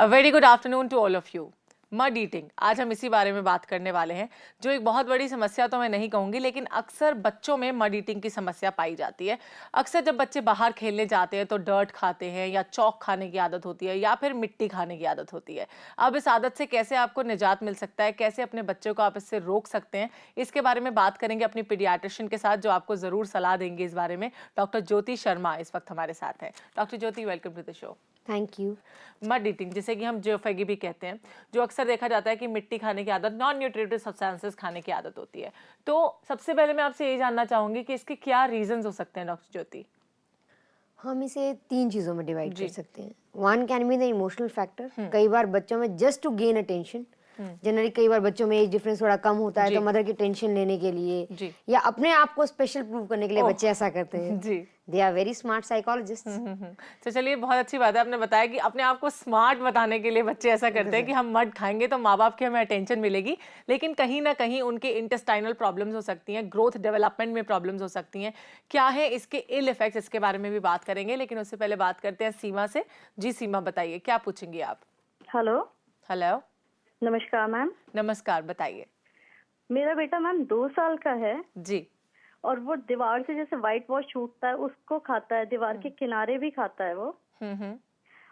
Very good afternoon to all of you. Mud eating, आज हम इसी बारे में बात करने वाले हैं, जो एक बहुत बड़ी समस्या तो मैं नहीं कहूँगी, लेकिन अक्सर बच्चों में मड ईटिंग की समस्या पाई जाती है। अक्सर जब बच्चे बाहर खेलने जाते हैं तो डर्ट खाते हैं, या चौक खाने की आदत होती है, या फिर मिट्टी खाने की आदत होती है। अब इस आदत से कैसे आपको निजात मिल सकता है, कैसे अपने बच्चों को आप इससे रोक सकते हैं, इसके बारे में बात करेंगे अपनी पीडियाट्रिशियन के साथ, जो आपको ज़रूर सलाह देंगे इस बारे में। डॉक्टर ज्योति शर्मा इस वक्त हमारे साथ हैं। Doctor Jyoti, welcome to the show. Thank you. Mud eating, जिसे कि हम जियोफेगी भी कहते हैं, जो अक्सर देखा जाता है कि मिट्टी खाने की आदत, नॉन न्यूट्रिटिव सब्सटेंसेस खाने की आदत होती है। तो सबसे पहले मैं आपसे यही जानना चाहूंगी कि इसके क्या रीजंस हो सकते हैं डॉक्टर ज्योति? हम इसे 3 चीज़ों में डिवाइड कर जी। सकते हैं। One can be the emotional factor. कई बार बच्चों में just to gain attention, generally कई बार बच्चों में एज डिफरेंस थोड़ा कम होता है, जी। तो मदर की टेंशन लेने के लिए जी। या अपने आप को स्पेशल प्रूव करने के लिए ओह। बच्चे ऐसा करते हैं। जी। They are very smart psychologist. तो चलिए, बहुत अच्छी बात है, आपने बताया कि अपने आप को स्मार्ट बताने के लिए बच्चे ऐसा करते हैं कि हम मड खाएंगे तो माँ बाप की हमें अटेंशन मिलेगी, लेकिन कहीं ना कहीं उनके इंटेस्टाइनल प्रॉब्लम्स हो सकती हैं, ग्रोथ डेवलपमेंट में प्रॉब्लम्स हो सकती हैं। क्या है इसके इल इफेक्ट्स, इसके बारे में भी बात करेंगे, लेकिन उससे पहले बात करते हैं सीमा से। जी सीमा, बताइए क्या पूछेंगी आप? हेलो। हेलो। नमस्कार मैम। नमस्कार, बताइए। मेरा बेटा मैम 2 साल का है जी। और वो दीवार से जैसे व्हाइट वॉश छूटता है उसको खाता है, दीवार के किनारे भी खाता है वो। हम्म।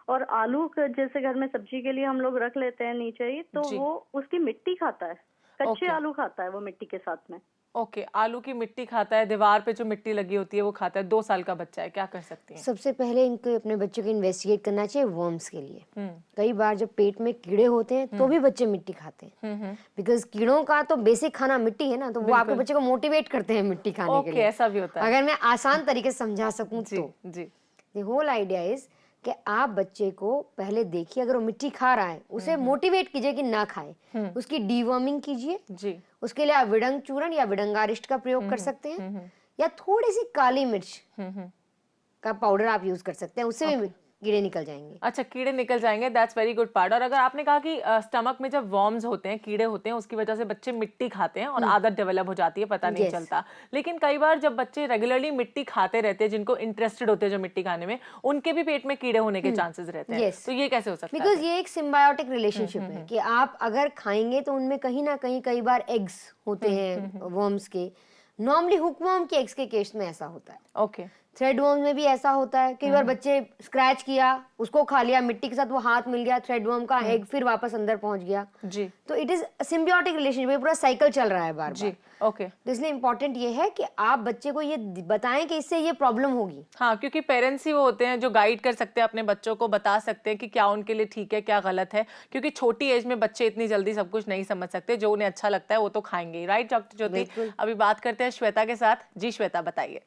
और आलू जैसे घर में सब्जी के लिए हम लोग रख लेते हैं नीचे ही, तो जी। वो उसकी मिट्टी खाता है, कच्चे ओके। आलू खाता है वो मिट्टी के साथ में। ओके, आलू की मिट्टी खाता है, दीवार पे जो मिट्टी लगी होती है वो खाता है। 2 साल का बच्चा है, क्या कर सकती हैं? सबसे पहले इनको अपने बच्चों को इन्वेस्टिगेट करना चाहिए वर्म्स के लिए। हम्म। कई बार जब पेट में कीड़े होते हैं तो भी बच्चे मिट्टी खाते हैं, बिकॉज कीड़ों का तो बेसिक खाना मिट्टी है ना, तो वो आपके बच्चे को मोटिवेट करते हैं मिट्टी खाने के ओके, लिए। ऐसा भी होता है। अगर मैं आसान तरीके से समझा सकूं जी। तो जी। द होल आइडिया इज कि आप बच्चे को पहले देखिए, अगर वो मिट्टी खा रहा है उसे मोटिवेट कीजिए कि ना खाए, उसकी डीवर्मिंग कीजिए। जी। उसके लिए आप विडंग चूर्ण या विडंगारिष्ट का प्रयोग कर सकते हैं, या थोड़ी सी काली मिर्च का पाउडर आप यूज कर सकते हैं, उससे भी कीड़े निकल जाएंगे। अच्छा, कीड़े निकल जाएंगे, दैट्स वेरी गुड पार्ट। और अगर आपने कहा कि स्टमक में जब वॉर्म्स होते हैं, कीड़े होते हैं, उसकी वजह से बच्चे मिट्टी खाते हैं और आदत डेवलप हो जाती है, पता नहीं Yes. चलता। लेकिन कई बार जब बच्चे रेगुलरली मिट्टी खाते रहते हैं, जिनको इंटरेस्टेड होते हैं जो मिट्टी खाने में, उनके भी पेट में कीड़े होने के चांसेस रहते हैं। Yes. तो ये कैसे हो सकता है? बिकॉज ये एक सिम्बायोटिक रिलेशनशिप है कि आप अगर खाएंगे तो उनमें कहीं ना कहीं कई बार एग्स होते हैं वर्म्स के। नॉर्मली हुकवर्म के एग्स के केस में ऐसा होता है। ओके। थ्रेड वर्म में भी ऐसा होता है। कई बार बच्चे स्क्रैच किया, उसको खा लिया, मिट्टी के साथ वो हाथ मिल गया, थ्रेड वर्म का एग फिर वापस अंदर पहुंच गया। जी। तो इट इज सिम्बियोटिक रिलेशनशिप, पूरा साइकिल चल रहा है बार जी। बार। ओके। तो इसलिए इंपॉर्टेंट ये है कि आप बच्चे को ये बताएं कि इससे ये प्रॉब्लम होगी। हाँ, क्योंकि पेरेंट्स ही वो होते हैं जो गाइड कर सकते हैं अपने बच्चों को, बता सकते हैं कि क्या उनके लिए ठीक है, क्या गलत है, क्योंकि छोटी एज में बच्चे इतनी जल्दी सब कुछ नहीं समझ सकते। जो उन्हें अच्छा लगता है वो तो खाएंगे, राइट डॉक्टर ज्योति? बिल्कुल। अभी बात करते हैं श्वेता के साथ। जी श्वेता, बताइए।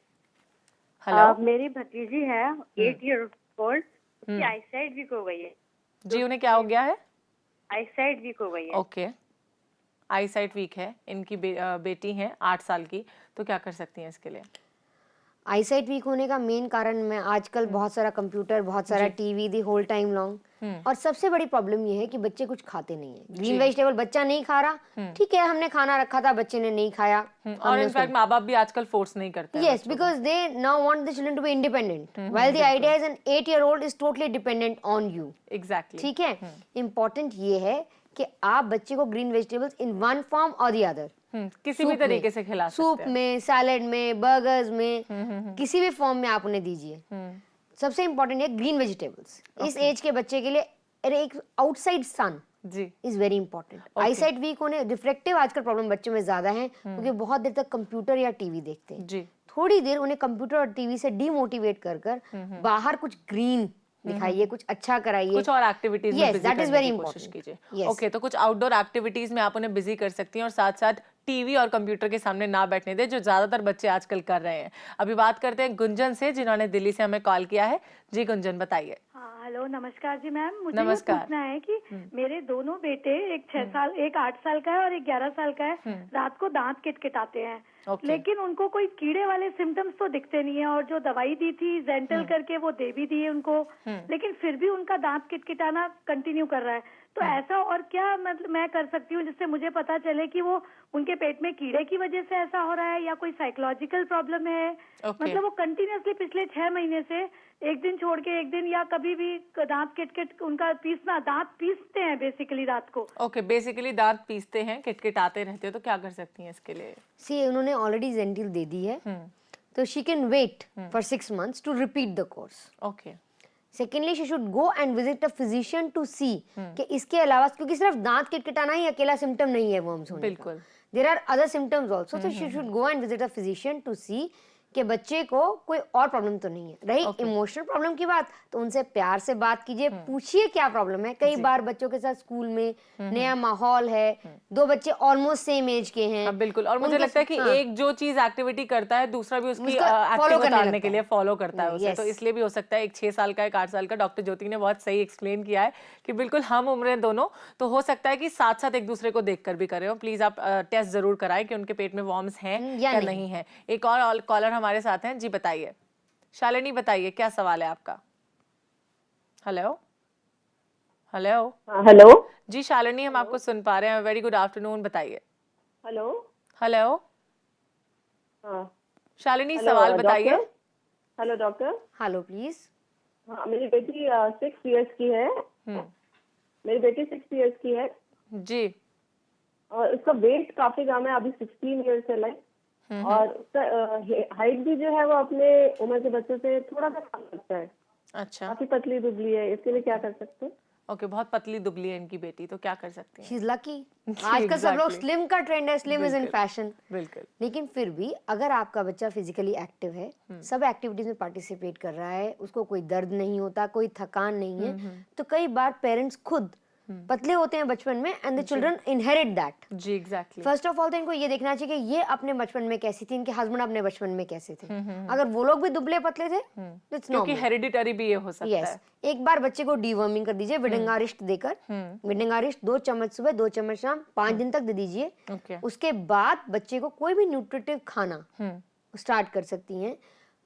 हेलो। मेरी भतीजी है 8 ईयर ओल्ड, उसकी आईसाइट वीक हो गई है। जी, उन्हें क्या हो गया है? आईसाइट वीक हो गई है। ओके, आई साइट वीक है, इनकी बेटी है 8 साल की, तो क्या कर सकती हैं इसके लिए? आईसाइट वीक होने का मेन कारण मैं आजकल बहुत सारा कंप्यूटर, बहुत सारा TV the whole time long, और सबसे बड़ी प्रॉब्लम ये है कि बच्चे कुछ खाते नहीं है। ग्रीन वेजिटेबल बच्चा नहीं खा रहा, ठीक है, हमने खाना रखा था, बच्चे ने नहीं खाया। और इनफैक्ट माँ बाप भी आजकल फोर्स नहीं करते हैं। Yes, because they now want the children to be independent, while the idea is an 8-year-old is totally dependent on you. Exactly. ठीक है, इम्पोर्टेंट ये है कि आप बच्चे को green vegetables in one form और द अदर, किसी भी तरीके से खिला सकते सूप हैं। में, सैलेड में, बर्गर्स में, किसी भी फॉर्म में आप उन्हें दीजिए। सबसे इम्पोर्टेंट है ग्रीन वेजिटेबल्स इस एज के बच्चे के लिए। एक आउटसाइड सन जी। Is very important. Eyesight weak होने, रिफ्लेक्टिव आजकल प्रॉब्लम बच्चों में ज्यादा है, क्योंकि बहुत देर तक कंप्यूटर या टीवी देखते हैं। जी। थोड़ी देर उन्हें कंप्यूटर और टीवी से डीमोटिवेट कर कर बाहर कुछ ग्रीन दिखाइए, कुछ अच्छा कराइए, कुछ और एक्टिविटीज में Yes, बिजी that is करने very की कोशिश important. कीजिए। Yes. ओके, तो कुछ आउटडोर एक्टिविटीज में आप उन्हें बिजी कर सकती हैं, और साथ साथ टीवी और कंप्यूटर के सामने ना बैठने दें, जो ज्यादातर बच्चे आजकल कर रहे हैं। अभी बात करते हैं गुंजन से, जिन्होंने दिल्ली से हमें कॉल किया है। जी गुंजन, बताइए। हाँ हेलो, नमस्कार जी मैम। मुझे ये नमस्कार। पूछना है कि मेरे दोनों बेटे, एक 6 साल, एक 8 साल का है और एक 11 साल का है, रात को दांत किटकिटाते हैं। Okay. लेकिन उनको कोई कीड़े वाले सिम्टम्स तो दिखते नहीं है, और जो दवाई दी थी जेंटल करके वो दे भी दी है उनको, लेकिन फिर भी उनका दांत किटकिटाना कंटिन्यू कर रहा है। तो ऐसा और क्या मतलब मैं कर सकती हूँ जिससे मुझे पता चले कि वो उनके पेट में कीड़े की वजह से ऐसा हो रहा है या कोई साइकोलॉजिकल प्रॉब्लम है? Okay. मतलब वो कंटिन्यूअसली पिछले 6 महीने से एक दिन छोड़ के एक दिन या कभी भी दांत किटकिट उनका पीसना, दांत पीसते हैं बेसिकली रात को। ओके, बेसिकली दांत पीसते हैं, किटकिटाते रहते हैं, तो क्या कर सकती हैं इसके लिए? सी उन्होंने ऑलरेडी जेंटिल दे दी है, तो she can wait for 6 months to repeat the course. Okay, secondly she should go and visit a physician to see कि इसके अलावा, क्योंकि सिर्फ दांत किटकिटाना ही अकेला सिम्टम नहीं है वर्म्स होने का, बिल्कुल। There are other symptoms also, so she should go and visit a physician to see कि बच्चे को कोई और प्रॉब्लम तो नहीं है। रही इमोशनल प्रॉब्लम की बात, तो उनसे प्यार से बात कीजिए, पूछिए क्या प्रॉब्लम है। कई बार बच्चों के साथ स्कूल में नया माहौल है, 2 बच्चे ऑलमोस्ट सेम एज के हैं, हाँ, बिल्कुल। और मुझे लगता है कि एक जो चीज एक्टिविटी करता है, दूसरा भी उसकी उसका follow एक्टिव करने उतारने लगता के लिए है। फॉलो करता है उसे। Yes. तो इसलिए भी हो सकता है एक 6 साल का, एक 8 साल का। डॉक्टर ज्योति ने बहुत सही एक्सप्लेन किया है कि बिल्कुल हम उम्रें दोनों, तो हो सकता है कि साथ साथ एक दूसरे को देखकर भी करे हो। प्लीज आप टेस्ट जरूर कराएं कि उनके पेट में वॉर्म्स हैं या नहीं है। एक और कॉलर हमारे साथ हैं। जी बताइए शालिनी, बताइए क्या सवाल है आपका? Hello hello. हेलो जी शालिनी, हम आपको सुन पा रहे हैं। वेरी गुड आफ्टरनून, बताइए। हेलो हेलो हाँ शालिनी, हेलो, सवाल बताइए। Hello doctor. Hello please. हाँ, मेरी बेटी 6 years की है। मेरी बेटी 6 years की है जी। और उसका वेट काफी कम है, अभी 16 years है लाइक। और उसका हाइट भी जो है वो अपने उम्र के बच्चों से थोड़ा सा कम लगता है, अच्छा, काफी पतली दुबली है। इसके लिए क्या कर सकते हैं? ओके, बहुत पतली दुबली है इनकी बेटी, तो क्या कर सकते हैं? She is lucky. आजकल सब लोग exactly. स्लिम का ट्रेंड है, स्लिम इज इन बिल्कुल। फैशन। बिल्कुल। लेकिन फिर भी अगर आपका बच्चा फिजिकली एक्टिव है, सब एक्टिविटीज में पार्टिसिपेट कर रहा है, उसको कोई दर्द नहीं होता, कोई थकान नहीं है, तो कई बार पेरेंट्स खुद पतले होते हैं बचपन में and the children inherit that. जी एग्जैक्टली। फर्स्ट ऑफ ऑल तो इनको ये देखना चाहिए कि ये अपने बचपन में कैसी थी, इनके हस्बैंड अपने बचपन में कैसे थे। अगर वो लोग भी दुबले पतले थे, इट्स क्योंकि नॉर्मल। हेरिडिटरी भी ये हो सकता यस, है। एक बार बच्चे को डीवर्मिंग कर दीजिए विडेंगारिस्ट देकर। विडेंगारिस्ट 2 चम्मच सुबह 2 चम्मच शाम 5 दिन तक दे दीजिए। ओके। उसके बाद बच्चे को कोई भी न्यूट्रिटिव खाना स्टार्ट कर सकती हैं।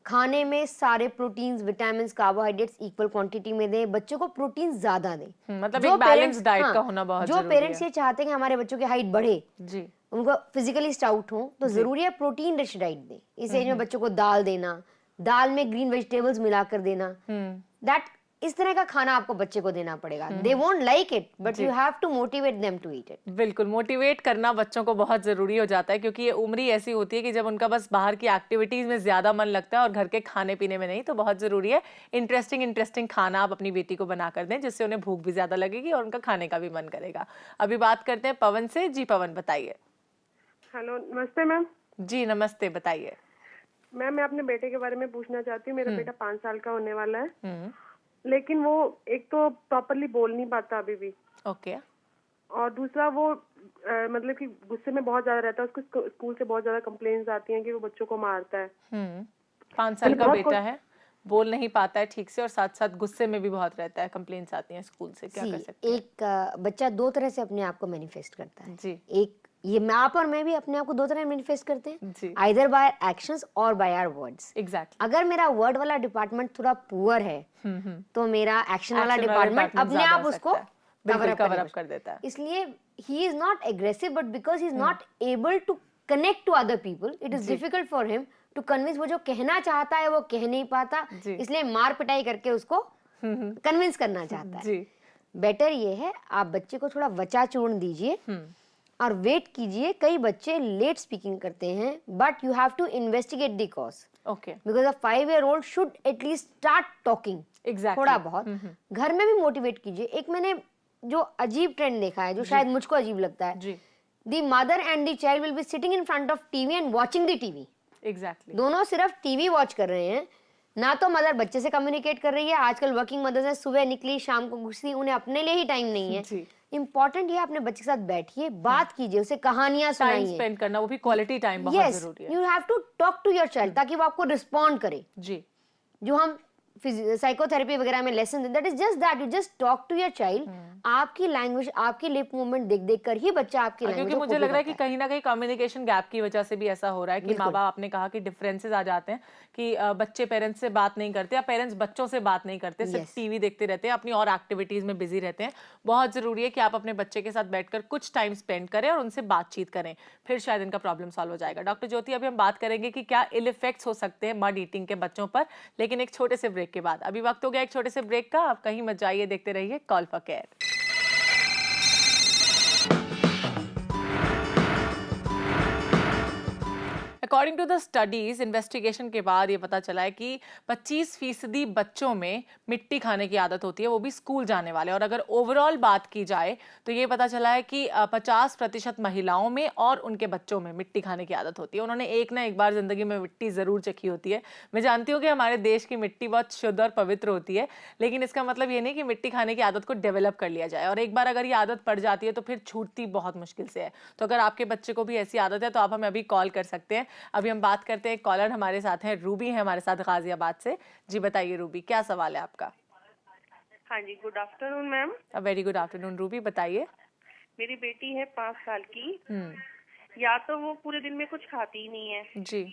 खाने में सारे proteins, vitamins, carbohydrates equal quantity में दें। बच्चों को प्रोटीन ज्यादा दें। मतलब जो एक बैलेंस parents- डाइट हाँ, का होना बहुत जो जरूरी पेरेंट्स है। ये चाहते हैं कि हमारे बच्चों की हाइट बढ़े, जी। उनको फिजिकली स्टाउट हो, तो जरूरी है प्रोटीन रिच डाइट दें। इस एज में बच्चों को दाल देना, दाल में ग्रीन वेजिटेबल्स मिलाकर देना, दैट इस तरह का खाना आपको बच्चे को देना पड़ेगा। They won't like it but you have to motivate them to eat it. बिल्कुल, मोटिवेट करना बच्चों को बहुत जरूरी हो जाता है, क्योंकि ये उम्र ही ऐसी होती है कि जब उनका बस बाहर की एक्टिविटीज में ज्यादा मन लगता है और घर के खाने पीने में नहीं। तो बहुत जरूरी है इंटरेस्टिंग खाना आप अपनी बेटी को बना कर दें, जिससे उन्हें भूख भी ज्यादा लगेगी और उनका खाने का भी मन करेगा। अभी बात करते हैं पवन से। जी पवन, बताइए। हेलो, नमस्ते मैम। जी नमस्ते, बताइए। मैम, मैं अपने बेटे के बारे में पूछना चाहती हूँ। मेरा बेटा 5 साल का होने वाला है, लेकिन वो एक तो प्रॉपरली बोल नहीं पाता अभी भी, ओके। और दूसरा वो मतलब कि गुस्से में बहुत ज्यादा रहता है। उसको स्कूल से बहुत ज्यादा कंप्लेंट्स आती हैं कि वो बच्चों को मारता है। 5 साल का बहुत बेटा है, बोल नहीं पाता है ठीक से और साथ साथ गुस्से में भी बहुत रहता है, कंप्लेंट्स आती हैं स्कूल से, क्या कर सकते हैं? एक बच्चा 2 तरह से अपने आप को मैनिफेस्ट करता है। जी। एक, ये मैं आप और मैं भी अपने आप को 2 तरह मैनिफेस्ट करते हैं, जी। आइदर बाय एक्शंस और बाय आवर वर्ड्स। एग्जैक्टली। अगर मेरा वर्ड वाला डिपार्टमेंट थोड़ा पुअर है, तो मेरा एक्शन वाला Action डिपार्टमेंट अपने ज्यादा आप हो उसको सकता है। बिल्कुल कवर अप कर देता है। इसलिए he is not aggressive, but because he is not able to connect to other people, it is difficult for him to convince. वो जो कहना चाहता है वो कह नहीं पाता, जी। इसलिए मार पिटाई करके उसको कन्विंस करना चाहता है। जी। बेटर ये है आप बच्चे को थोड़ा वचा चूर्ण दीजिए और वेट कीजिए। कई बच्चे लेट स्पीकिंग करते हैं, but you have to investigate the cause, okay. Because a 5-year-old should at least start talking. Exactly. थोड़ा बहुत घर में भी मोटिवेट कीजिए। एक मैंने जो अजीब ट्रेंड देखा है, जो शायद मुझको अजीब लगता है, जी। The mother and the child will be sitting in front of TV and watching the TV. Exactly. दोनों सिर्फ टीवी वॉच कर रहे हैं, ना तो मदर बच्चे से कम्युनिकेट कर रही है। आजकल वर्किंग मदर्स है, सुबह निकली शाम को घुसी, उन्हें अपने लिए ही टाइम नहीं है। जी। इंपॉर्टेंट ये अपने बच्चे के साथ बैठिए, बात कीजिए, उसे कहानियां टाइम सुनाइए। स्पेंड करना, वो भी क्वालिटी टाइम बहुत यस, जरूरी है। You have to talk to your child ताकि वो आपको रिस्पॉन्ड करे। जी। जो हम साइकोथेरेपी वगैरह में lesson, that is just that, you just talk to your child आपकी लैंग्वेज, आपकी लिप मूवमेंट देख देख कर ही बच्चा आपकी क्योंकि लैंग्वेज मुझे लग रहा है कि कहीं ना कहीं कम्युनिकेशन गैप की वजह से भी ऐसा हो रहा है कि माँ बाप, आपने कहा कि डिफरेंसेस आ जाते हैं कि बच्चे पेरेंट्स से बात नहीं करते या पेरेंट्स बच्चों से बात नहीं करते, सिर्फ टीवी देखते रहते हैं, अपनी और एक्टिविटीज में बिजी रहते हैं। बहुत जरूरी है कि आप अपने बच्चे के साथ बैठकर कुछ टाइम स्पेंड करें और उनसे बातचीत करें, फिर शायद इनका प्रॉब्लम सॉल्व हो जाएगा। डॉक्टर ज्योति, अभी हम बात करेंगे कि क्या इल इफेक्ट्स हो सकते हैं मड ईटिंग के बच्चों पर, लेकिन एक छोटे से ब्रेक के बाद। अभी वक्त हो गया एक छोटे से ब्रेक का, आप कहीं मत जाइए, देखते रहिए call for care. According to the studies, investigation के बाद ये पता चला है कि 25% बच्चों में मिट्टी खाने की आदत होती है, वो भी स्कूल जाने वाले। और अगर ओवरऑल बात की जाए तो ये पता चला है कि 50% महिलाओं में और उनके बच्चों में मिट्टी खाने की आदत होती है। उन्होंने एक ना एक बार जिंदगी में मिट्टी जरूर चखी होती है। मैं जानती हूँ कि हमारे देश की मिट्टी बहुत शुद्ध और पवित्र होती है, लेकिन इसका मतलब ये नहीं कि मिट्टी खाने की आदत को डेवलप कर लिया जाए, और एक बार अगर ये आदत पड़ जाती है तो फिर छूटती बहुत मुश्किल से है। तो अगर आपके बच्चे को भी ऐसी आदत है तो आप हमें अभी कॉल कर सकते हैं। अभी हम बात करते हैं, कॉलर हमारे साथ हैं, रूबी है हमारे साथ गाजियाबाद से। जी बताइए रूबी, क्या सवाल है आपका? हाँ जी, good afternoon ma'am. Very good afternoon Ruby, बताइए। मेरी बेटी है 5 साल की। या तो वो पूरे दिन में कुछ खाती ही नहीं है जी।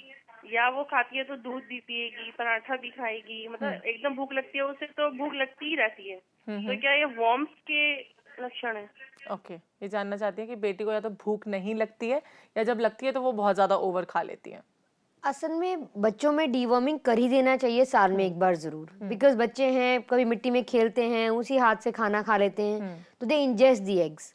या वो खाती है तो दूध भी पिएगी, पराठा भी खाएगी, मतलब एकदम भूख लगती है उसे तो भूख लगती ही रहती है। तो क्या ये वॉर्म्स के लक्षण है? ओके, ये जानना चाहती है कि बेटी को या तो भूख नहीं लगती है या जब लगती है तो वो बहुत ज्यादा ओवर खा लेती है। असल में बच्चों में डीवर्मिंग कर ही देना चाहिए साल में एक बार जरूर, बिकॉज बच्चे हैं, कभी मिट्टी में खेलते हैं, उसी हाथ से खाना खा लेते हैं, तो दे इंजेस्ट दी एग्स।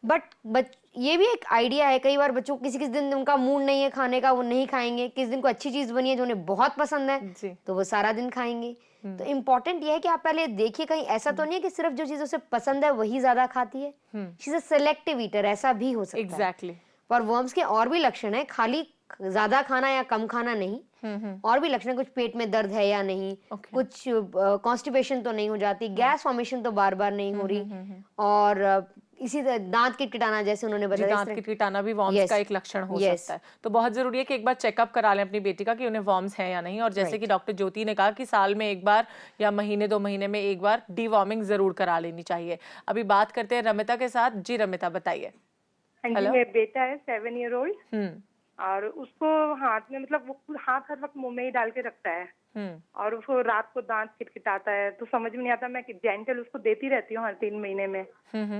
बट ये भी एक आइडिया है, कई बार बच्चों को किसी किसी दिन उनका मूड नहीं है खाने का, वो नहीं खाएंगे। किस दिन को अच्छी चीज बनी है जो उन्हें बहुत पसंद है तो वो सारा दिन खाएंगे। तो इम्पोर्टेंट ये है कि आप पहले देखिए कहीं ऐसा तो नहीं है कि सिर्फ जो चीज उसे पसंद है वही ज्यादा खाती है। She is a selective eater, ऐसा भी हो सकता है। एग्जैक्टली। और वर्म्स के और भी लक्षण है, खाली ज्यादा खाना या कम खाना नहीं, और भी लक्षण, कुछ पेट में दर्द है या नहीं, कुछ कॉन्स्टिपेशन तो नहीं हो जाती, गैस फॉर्मेशन तो बार बार नहीं हो रही, और इसी तरह दांत किटकिटाना, जैसे उन्होंने बताया, दांत किटकिटाना भी वॉर्म्स का एक लक्षण हो सकता है। तो बहुत जरूरी है कि एक बार चेकअप करा लें अपनी बेटी का कि उन्हें वॉर्म्स हैं या नहीं। और जैसे कि डॉक्टर ज्योति ने कहा कि साल में एक बार या महीने 2 महीने में एक बार डीवॉर्मिंग जरूर करा लेनी चाहिए। अभी बात करते हैं रमिता के साथ। जी रमिता, बताइए। हाँ जी, मेरा बेटा है 7 ईयर ओल्ड, और उसको हाथ में, मतलब वो हाथ हर वक्त मुंह में ही डाल के रखता है, और उसको रात को दांत खिटखिटाता है, तो समझ में नहीं आता। मैं जेंटल उसको देती रहती हूँ हर 3 महीने में,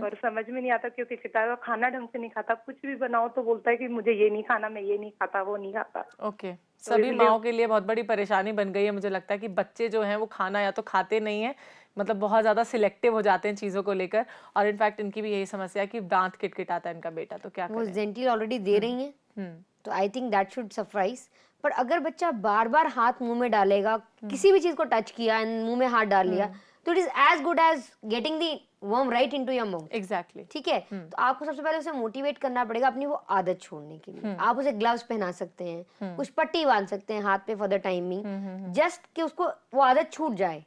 और समझ में नहीं आता क्यों खिटखिटाता है। खाना ढंग से नहीं खाता, कुछ भी बनाओ तो बोलता है कि मुझे ये नहीं खाना, मैं ये नहीं खाता, वो नहीं खाता। ओके, सभी माओं के लिए बहुत बड़ी परेशानी बन गई है। मुझे लगता है कि बच्चे जो हैं वो खाना या तो खाते नहीं है, मतलब बहुत ज्यादा सिलेक्टिव हो जाते हैं चीजों को लेकर, और इनफैक्ट इनकी भी यही समस्या है कि दांत किटकिटाता है इनका बेटा। तो क्या वो करें? जेंटिल ऑलरेडी दे रही हैं, तो I think that should suffice. पर अगर बच्चा बार बार हाथ मुंह में डालेगा, किसी भी चीज को टच किया, मुंह में हाथ डाल लिया, तो it is as good as getting the worm right into your mouth. Exactly. ठीक है, तो आपको सबसे पहले उसे मोटिवेट करना पड़ेगा अपनी वो आदत छोड़ने के लिए। आप उसे ग्लव्स पहना सकते हैं, कुछ पट्टी बांध सकते हैं हाथ पे फॉर द टाइमिंग, जस्ट कि उसको वो आदत छूट जाए।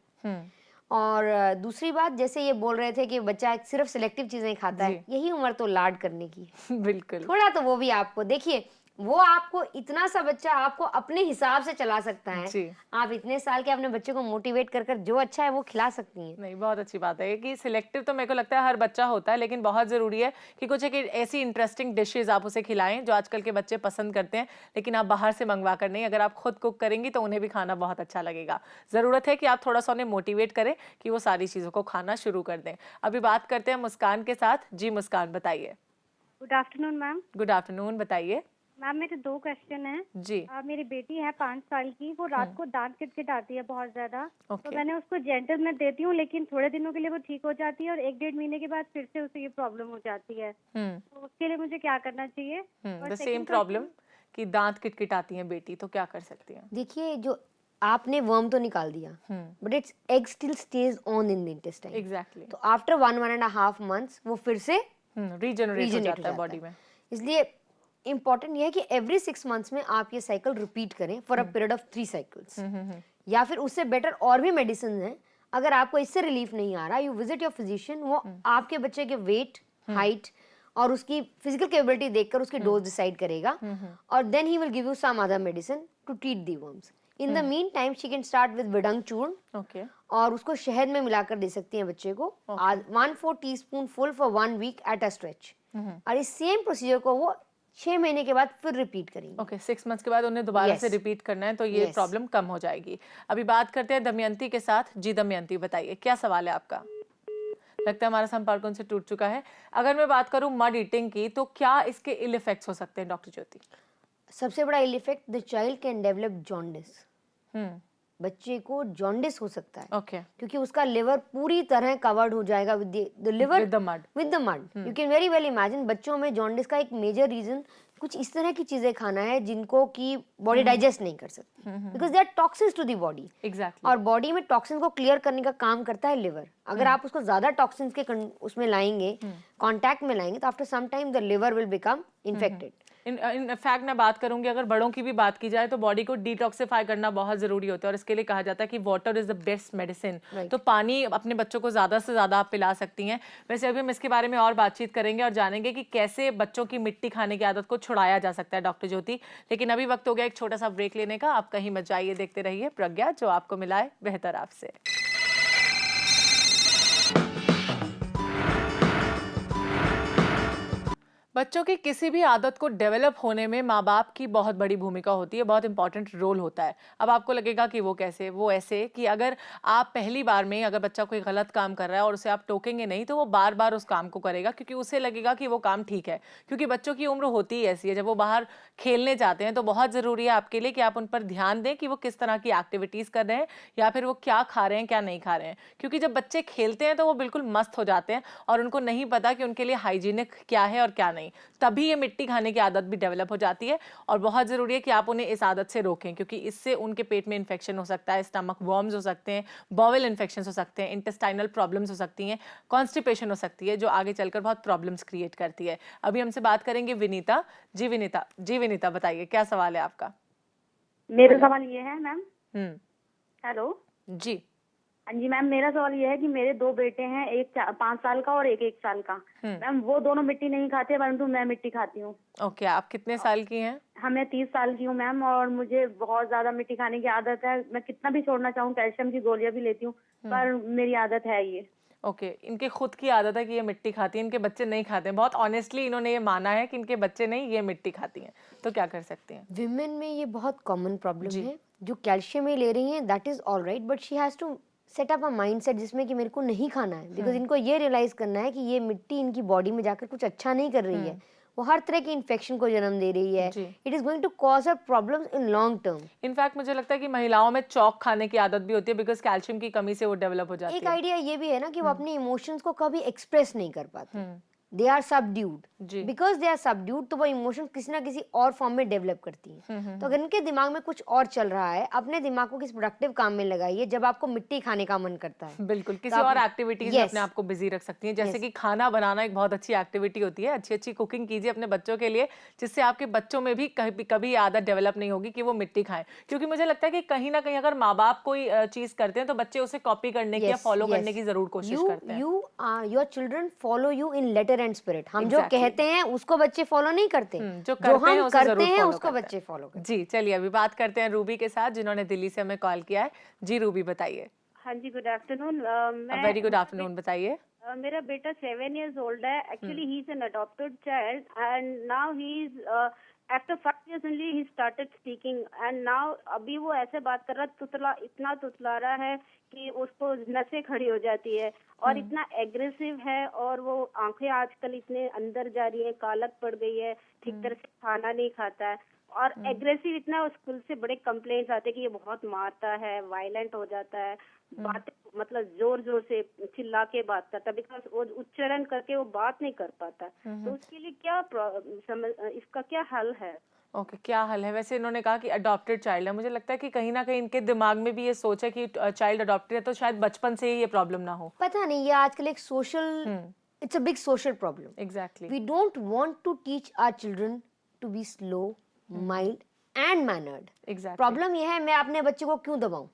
और दूसरी बात, जैसे ये बोल रहे थे कि बच्चा सिर्फ सिलेक्टिव चीजें खाता है, यही उम्र तो लाड करने की है। बिल्कुल। थोड़ा तो वो भी आपको देखिए, वो आपको इतना सा बच्चा आपको अपने हिसाब से चला सकता है। आप इतने साल के अपने बच्चे को मोटिवेट कर कर जो अच्छा है वो खिला सकती हैं। नहीं, बहुत अच्छी बात है कि सिलेक्टिव तो मेरे को लगता है हर बच्चा होता है, लेकिन बहुत जरूरी है कि कुछ एक ऐसी इंटरेस्टिंग डिशेज आप उसे खिलाएं जो आजकल के बच्चे पसंद करते हैं, लेकिन आप बाहर से मंगवा कर नहीं। अगर आप खुद कुक करेंगी तो उन्हें भी खाना बहुत अच्छा लगेगा। जरूरत है कि आप थोड़ा सा उन्हें मोटिवेट करें कि वो सारी चीजों को खाना शुरू कर दें। अभी बात करते हैं मुस्कान के साथ। जी मुस्कान, बताइए। Good afternoon ma'am. Good afternoon, बताइए। मैम मेरे 2 क्वेश्चन हैं जी। मेरी बेटी है 5 साल की, वो रात को दांत किटकिटाती है बहुत ज्यादा। ओके। तो मैंने उसको जेंटल में देती हूँ, लेकिन थोड़े दिनों के लिए वो ठीक हो जाती है, और 1-1.5 महीने के बाद फिर से उसे ये प्रॉब्लम हो जाती है। तो उसके लिए मुझे क्या करना चाहिए? द सेम प्रॉब्लम कि दांत किटकिटाती हैं बेटी, तो क्या कर सकती हैं? देखिए, जो आपने वर्म तो निकाल दिया, but it's egg still stage on in the intestine. Exactly. तो आफ्टर 1-1.5 मंथ्स वो फिर से रीजनरेट हो जाता है बॉडी में। इसलिए इम्पोर्टेंट ये है कि एवरी 6 मंथ्स में आप ये साइकिल रिपीट करें for a period of 3 cycles, या फिर उससे बेटर और भी मेडिसिन हैं। अगर आपको इससे रिलीफ नहीं आ रहा, यू विजिट योर फिजिशियन, वो आपके बच्चे के वेट, हाइट और उसकी फिजिकल कैपेबिलिटी देखकर उसकी डोज डिसाइड करेगा, और then he will give you some other medicine to treat the worms. In the meantime she can start with विडंग चूर्ण ओके और उसको शहद में मिलाकर दे सकती हैं बच्चे को 1/4 teaspoon full for 1 week at a stretch. और इस सेम प्रोसीजर को वो 6 महीने के बाद फिर रिपीट करेंगे। ओके 6 मंथ्स के बाद उन्हें दोबारा से Yes. रिपीट करना है तो ये Yes. प्रॉब्लम कम हो जाएगी। अभी बात करते हैं दमयंती के साथ। जी दमयंती बताइए क्या सवाल है आपका? लगता है हमारा संपर्क उनसे टूट चुका है। अगर मैं बात करूं मड ईटिंग की तो क्या इसके इल इफेक्ट्स हो सकते हैं डॉक्टर ज्योति? सबसे बड़ा ill effect, the child can develop jaundice. बच्चे को जॉन्डिस हो सकता है ओके क्योंकि उसका लिवर पूरी तरह कवर्ड हो जाएगा with the liver with the mud. With the mud. You can very well imagine बच्चों में जॉन्डिस का एक मेजर रीजन कुछ इस तरह की चीजें खाना है जिनको की बॉडी डाइजेस्ट नहीं कर सकती because they are toxins to the body. Exactly. और बॉडी में टॉक्सिन को क्लियर करने का काम करता है लिवर। अगर आप उसको ज्यादा टॉक्सिन्स के उसमें लाएंगे, कांटेक्ट में लाएंगे, तो after some time the liver will become infected. In fact मैं बात करूंगी अगर बड़ों की भी बात की जाए तो बॉडी को डिटॉक्सिफाई करना बहुत जरूरी होता है और इसके लिए कहा जाता है कि water is the best medicine. तो पानी अपने बच्चों को ज्यादा से ज्यादा आप पिला सकती हैं। वैसे अभी हम इसके बारे में और बातचीत करेंगे और जानेंगे कि कैसे बच्चों की मिट्टी खाने की आदत को छुड़ाया जा सकता है डॉक्टर ज्योति। लेकिन अभी वक्त हो गया एक छोटा सा ब्रेक लेने का। आप कहीं मत जाइए, देखते रहिए प्रज्ञा, जो आपको मिलाए बेहतर आपसे। बच्चों की किसी भी आदत को डेवलप होने में माँ बाप की बहुत बड़ी भूमिका होती है, बहुत इंपॉर्टेंट रोल होता है। अब आपको लगेगा कि वो कैसे, वो ऐसे कि अगर आप पहली बार में अगर बच्चा कोई गलत काम कर रहा है और उसे आप टोकेंगे नहीं तो वो बार बार उस काम को करेगा क्योंकि उसे लगेगा कि वो काम ठीक है। क्योंकि बच्चों की उम्र होती ही ऐसी है, जब वो बाहर खेलने जाते हैं तो बहुत ज़रूरी है आपके लिए कि आप उन पर ध्यान दें कि वो किस तरह की एक्टिविटीज़ कर रहे हैं या फिर वो क्या खा रहे हैं क्या नहीं खा रहे हैं। क्योंकि जब बच्चे खेलते हैं तो वो बिल्कुल मस्त हो जाते हैं और उनको नहीं पता कि उनके लिए हाइजीनिक क्या है और क्या नहीं। तभी ये मिट्टी खाने की आदत भी डेवलप हो जाती है और बहुत ज़रूरी है कि आप उन्हें इस आदत से रोकें क्योंकि इससे उनके पेट में इन्फेक्शन हो सकता है, स्टमक वर्म्स हो सकते हैं, बॉवल इन्फेक्शन हो सकते हैं, इंटेस्टाइनल प्रॉब्लम्स हो सकती हैं, कॉन्स्टिपेशन हो सकती है जो आगे चलकर बहुत प्रॉब्लम्स क्रिएट करती है। अभी हमसे बात करेंगे विनीता। जी विनीता बताइए क्या सवाल है आपका? मेरा सवाल ये है मैम। हेलो जी हाँ जी मैम, मेरा सवाल ये है कि मेरे 2 बेटे हैं, एक 5 साल का और एक 1 साल का। मैम वो दोनों मिट्टी नहीं खाते परंतु मैं मिट्टी खाती हूँ। ओके आप कितने साल की हैं? मैं 30 साल की हूँ मैम और मुझे बहुत ज्यादा मिट्टी खाने की आदत है। मैं कितना भी छोड़ना चाहूँ, कैल्शियम की गोलियां भी लेती हूँ पर मेरी आदत है ये। ओके इनके खुद की आदत है कि ये मिट्टी खाती हैं, इनके बच्चे नहीं खाते हैं। बहुत ऑनेस्टली इन्होंने ये माना है कि इनके बच्चे नहीं ये मिट्टी खाती हैं, तो क्या कर सकते हैं? विमेन में ये बहुत कॉमन प्रॉब्लम है। जो कैल्शियम ये ले रही हैं that is all right but she has to set up a mindset जिसमें कि मेरे को नहीं खाना है बिकॉज इनको ये रियलाइज करना है कि ये मिट्टी इनकी बॉडी में जाकर कुछ अच्छा नहीं कर रही है, वो हर तरह की इन्फेक्शन को जन्म दे रही है। It is going to cause a problems in long term. In fact मुझे लगता है कि महिलाओं में चौक खाने की आदत भी होती है बिकॉज कैल्शियम की कमी से वो डेवलप हो जाती है। एक आइडिया ये भी है ना कि वो अपने इमोशंस को कभी एक्सप्रेस नहीं कर पाते। They are subdued. Because they are subdued तो वो इमोशन किसी ना किसी और फॉर्म में डेवलप करती हैं। तो अगर इनके दिमाग में कुछ और चल रहा है, अपने दिमाग को किसी प्रोडक्टिव काम में लगाइए। जब आपको मिट्टी खाने का मन करता है बिल्कुल किसी और एक्टिविटीज में अपने आप को बिजी रख सकती हैं, जैसे कि खाना बनाना एक बहुत अच्छी एक्टिविटी होती है। अच्छी अच्छी कुकिंग कीजिए अपने बच्चों के लिए जिससे आपके बच्चों में भी कभी आदत डेवलप नहीं होगी कि वो मिट्टी खाएं। क्योंकि मुझे लगता है कि कहीं ना कहीं अगर माँ बाप कोई चीज करते हैं तो बच्चे उसे कॉपी करने की या फॉलो करने की जरूर कोशिश करते हैं। Your children follow you in letter and spirit. हम जो कहते हैं उसको बच्चे फॉलो नहीं करते, जो हम करते हैं उसको बच्चे फॉलो करते हैं। जी चलिए अभी बात करते हैं रूबी के साथ जिन्होंने दिल्ली से हमें कॉल किया है। जी रूबी बताइए। हाँ जी good afternoon. Very good afternoon बताइए। मेरा बेटा 7 years old है। Actually he is an adopted child and now he is after 5 years only he started speaking and now अभी वो ऐसे बात कर रहा, इतना तुतला रहा है कि उसको नसें खड़ी हो जाती है और इतना एग्रेसिव है और वो आंखें आजकल इतने अंदर जा रही है, कालक पड़ गई है, ठीक तरह से खाना नहीं खाता है और एग्रेसिव इतना। स्कूल से बड़े कंप्लेंट्स आते हैं कि ये बहुत मारता है, वायलेंट हो जाता है, बातें मतलब जोर जोर से चिल्ला के बात करता है बिकॉज वो उच्चारण करके वो बात नहीं कर पाता। तो उसके लिए क्या इसका क्या हल है? ओके क्या हल है? वैसे इन्होंने कहा कि अडॉप्टेड चाइल्ड है, मुझे लगता है कि कहीं ना कहीं इनके दिमाग में भी ये सोच है कि चाइल्ड अडॉप्टेड है तो शायद बचपन से ही ये प्रॉब्लम ना हो। पता नहीं, ये आजकल एक social it's a big social problem. Exactly we don't want to teach our children to be slow, mild and mannered. Problem ये है मैं अपने बच्चे को क्यों दबाऊं।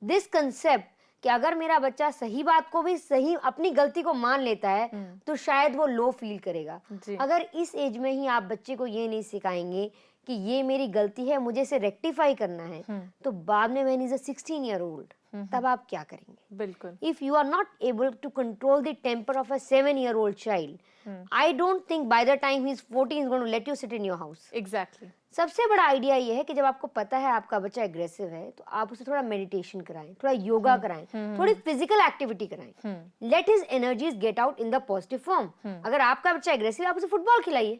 दिस कंसेप्ट कि अगर मेरा बच्चा सही बात को भी सही अपनी गलती को मान लेता है तो शायद वो लो फील करेगा। अगर इस एज में ही आप बच्चे को ये नहीं सिखाएंगे कि ये मेरी गलती है, मुझे इसे रेक्टिफाई करना है, तो बाद में when is a 16 year old तब आप क्या करेंगे? बिल्कुल। If you are not able to control the temper of a 7-year-old child, I don't think by the time he's 14 he's going to let you sit in your house. Exactly. सबसे बड़ा idea ये है कि जब आपको पता है आपका बच्चा एग्रेसिव है, तो आप उसे थोड़ा मेडिटेशन कराएं, थोड़ा योगा कराएं, थोड़ी फिजिकल एक्टिविटी कराएं। Late his energies get out in the positive form. अगर आपका बच्चा एग्रेसिव है, आप उसे फुटबॉल खिलाइए।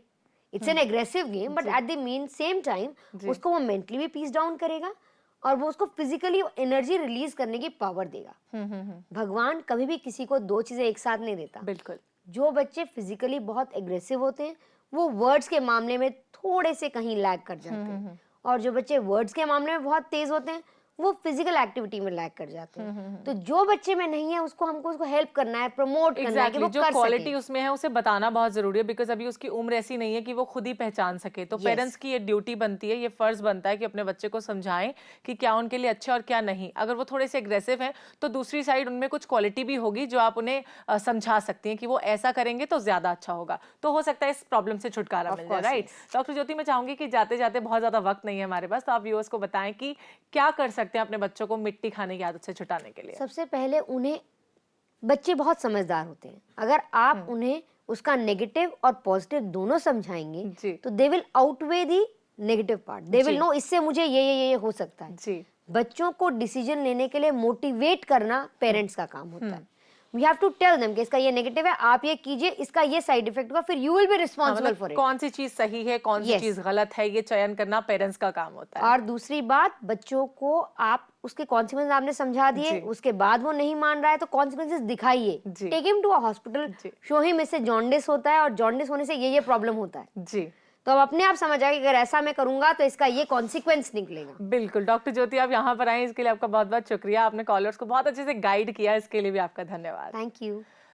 It's an aggressive game, but at the mean same time उसको वो मेंटली भी पीस डाउन करेगा और वो उसको फिजिकली एनर्जी रिलीज करने की पावर देगा। भगवान कभी भी किसी को दो चीजें एक साथ नहीं देता। बिल्कुल। जो बच्चे फिजिकली बहुत एग्रेसिव होते हैं वो वर्ड्स के मामले में थोड़े से कहीं लैग कर जाते हैं, और जो बच्चे वर्ड्स के मामले में बहुत तेज होते हैं वो फिजिकल एक्टिविटी में लैग कर जाते हैं। तो जो बच्चे में नहीं है उसको हमको उसको हेल्प करना है, प्रमोट करना है कि वो जो कर क्वालिटी सके। उसमें है उसे बताना बहुत जरूरी है, बिकॉज अभी उसकी उम्र ऐसी नहीं है कि वो खुद ही पहचान सके। तो पेरेंट्स की ये ड्यूटी बनती है, ये फर्ज बनता है कि अपने बच्चे को समझाएं कि क्या उनके लिए अच्छा और क्या नहीं। अगर वो थोड़े से एग्रेसिव हैं तो दूसरी साइड उनमें कुछ क्वालिटी भी होगी जो आप उन्हें समझा सकती हैं कि वो ऐसा करेंगे तो ज्यादा अच्छा होगा, तो हो सकता है इस प्रॉब्लम से छुटकारा मिल जाए। राइट डॉक्टर ज्योति, मैं चाहूंगी कि जाते जाते, बहुत ज्यादा वक्त नहीं है हमारे पास, तो आप व्यूअर्स को बताएं कि क्या कर सकते हैं अपने बच्चों को मिट्टी खाने की आदत से छुटाने के लिए। सबसे पहले उन्हें, बच्चे बहुत समझदार होते हैं, अगर आप उन्हें उसका नेगेटिव और पॉजिटिव दोनों समझाएंगे तो they will outweigh the negative part. They will know इससे मुझे ये हो सकता है। जी। बच्चों को डिसीजन लेने के लिए मोटिवेट करना पेरेंट्स का काम होता है। We have to tell them कि इसका ये नेगेटिव है, आप ये कीजिए, इसका ये साइड इफेक्ट होगा, फिर you will be responsible for it. कौन सी चीज सही है, कौन सी चीज गलत है, ये चयन करना पेरेंट्स का काम होता है। और दूसरी बात, बच्चों को आप उसके कॉन्सिक्वेंस आपने समझा दिए, उसके बाद वो नहीं मान रहा है तो कॉन्सिक्वेंसेस दिखाइए। Take him to a hospital, show him इससे जॉन्डिस होता है और जॉन्डिस होने से ये प्रॉब्लम होता है। जी। तो अब अपने आप समझ आएगा कि अगर ऐसा मैं करूंगा तो इसका ये कॉन्सिक्वेंस निकलेगा। बिल्कुल। डॉक्टर ज्योति, आप यहाँ पर आए इसके लिए आपका बहुत बहुत शुक्रिया। आपने कॉलर्स को बहुत अच्छे से गाइड किया, इसके लिए भी आपका धन्यवाद। Thank you.